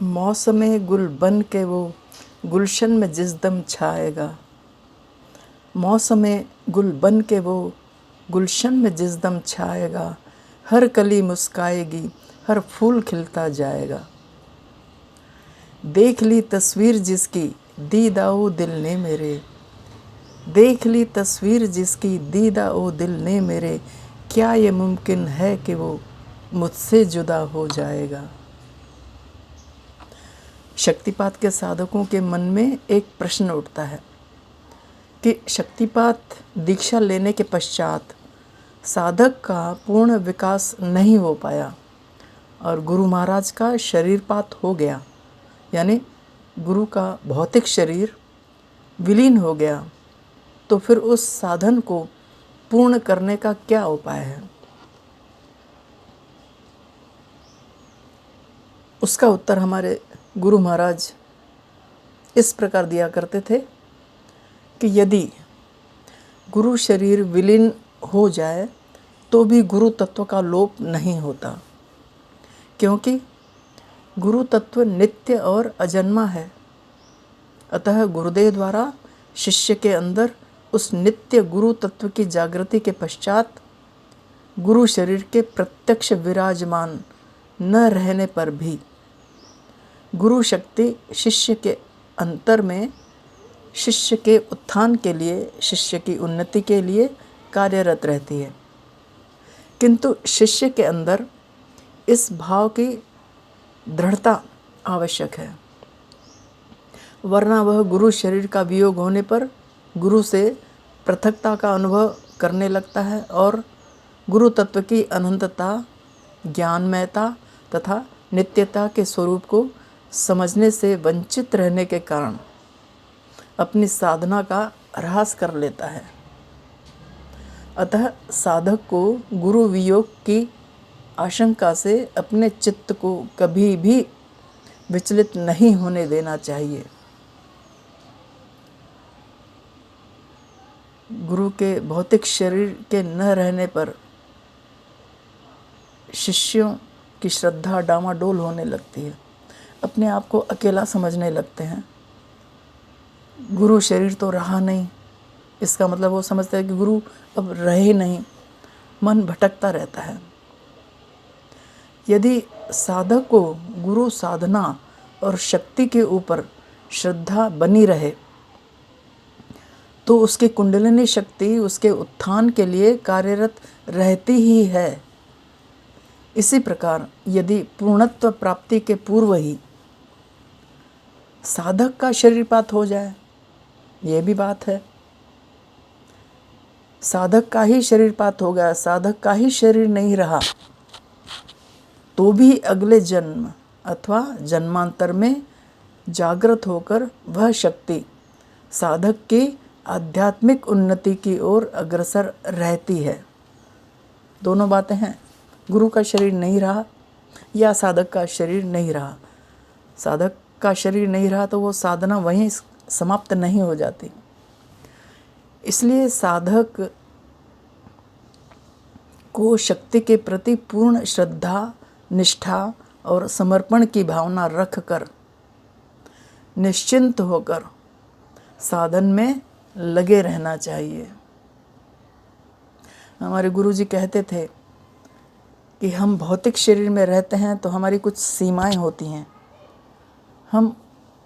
मौसमे गुल बन के वो गुलशन में जिस दम छाएगा। मौसमे गुल बन के वो गुलशन में जिस दम छाएगा। हर कली मुस्काएगी, हर फूल खिलता जाएगा। देख ली तस्वीर जिसकी दीदा ओ दिल ने मेरे। देख ली तस्वीर जिसकी दीदा ओ दिल ने मेरे। क्या ये मुमकिन है कि वो मुझसे जुदा हो जाएगा। शक्तिपात के साधकों के मन में एक प्रश्न उठता है कि शक्तिपात दीक्षा लेने के पश्चात साधक का पूर्ण विकास नहीं हो पाया और गुरु महाराज का शरीरपात हो गया, यानी गुरु का भौतिक शरीर विलीन हो गया, तो फिर उस साधन को पूर्ण करने का क्या उपाय है। उसका उत्तर हमारे गुरु महाराज इस प्रकार दिया करते थे कि यदि गुरु शरीर विलीन हो जाए तो भी गुरु तत्व का लोप नहीं होता, क्योंकि गुरु तत्व नित्य और अजन्मा है। अतः गुरुदेव द्वारा शिष्य के अंदर उस नित्य गुरु तत्व की जागृति के पश्चात गुरु शरीर के प्रत्यक्ष विराजमान न रहने पर भी गुरु शक्ति शिष्य के अंतर में शिष्य के उत्थान के लिए, शिष्य की उन्नति के लिए कार्यरत रहती है। किंतु शिष्य के अंदर इस भाव की दृढ़ता आवश्यक है, वरना वह गुरु शरीर का वियोग होने पर गुरु से पृथकता का अनुभव करने लगता है और गुरु तत्व की अनंतता, ज्ञानमयता तथा नित्यता के स्वरूप को समझने से वंचित रहने के कारण अपनी साधना का ह्रास कर लेता है। अतः साधक को गुरु वियोग की आशंका से अपने चित्त को कभी भी विचलित नहीं होने देना चाहिए। गुरु के भौतिक शरीर के न रहने पर शिष्यों की श्रद्धा डामाडोल होने लगती है, अपने आप को अकेला समझने लगते हैं। गुरु शरीर तो रहा नहीं, इसका मतलब वो समझते हैं कि गुरु अब रहे नहीं, मन भटकता रहता है। यदि साधक को गुरु साधना और शक्ति के ऊपर श्रद्धा बनी रहे तो उसकी कुंडलिनी शक्ति उसके उत्थान के लिए कार्यरत रहती ही है। इसी प्रकार यदि पूर्णत्व प्राप्ति के पूर्व ही साधक का शरीरपात हो जाए, ये भी बात है, साधक का ही शरीरपात हो गया, साधक का ही शरीर नहीं रहा, तो भी अगले जन्म अथवा जन्मांतर में जागृत होकर वह शक्ति साधक की आध्यात्मिक उन्नति की ओर अग्रसर रहती है। दोनों बातें हैं, गुरु का शरीर नहीं रहा या साधक का शरीर नहीं रहा। साधक का शरीर नहीं रहा तो वो साधना वहीं समाप्त नहीं हो जाती। इसलिए साधक को शक्ति के प्रति पूर्ण श्रद्धा, निष्ठा और समर्पण की भावना रखकर निश्चिंत होकर साधन में लगे रहना चाहिए। हमारे गुरुजी कहते थे कि हम भौतिक शरीर में रहते हैं तो हमारी कुछ सीमाएं होती हैं, हम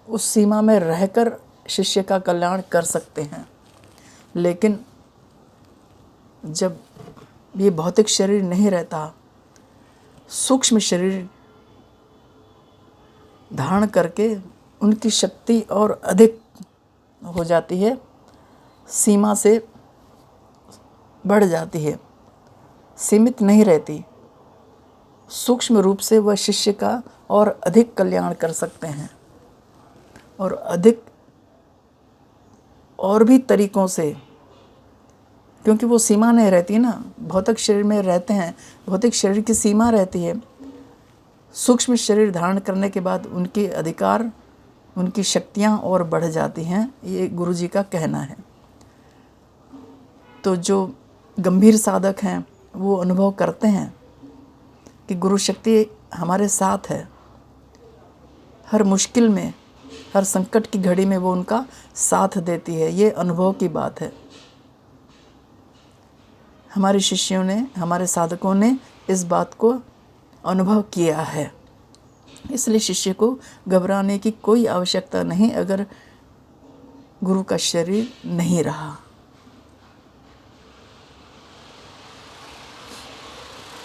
उस सीमा में रहकर शिष्य का कल्याण कर सकते हैं, लेकिन जब ये भौतिक शरीर नहीं रहता, सूक्ष्म शरीर धारण करके उनकी शक्ति और अधिक हो जाती है, सीमा से बढ़ जाती है, सीमित नहीं रहती। सूक्ष्म रूप से वह शिष्य का और अधिक कल्याण कर सकते हैं और अधिक और भी तरीकों से, क्योंकि वो सीमा नहीं रहती ना, भौतिक शरीर में रहते हैं, भौतिक शरीर की सीमा रहती है। सूक्ष्म शरीर धारण करने के बाद उनके अधिकार, उनकी शक्तियाँ और बढ़ जाती हैं, ये गुरुजी का कहना है। तो जो गंभीर साधक हैं वो अनुभव करते हैं कि गुरु शक्ति हमारे साथ है, हर मुश्किल में, हर संकट की घड़ी में वो उनका साथ देती है। ये अनुभव की बात है। हमारे शिष्यों ने, हमारे साधकों ने इस बात को अनुभव किया है। इसलिए शिष्य को घबराने की कोई आवश्यकता नहीं अगर गुरु का शरीर नहीं रहा।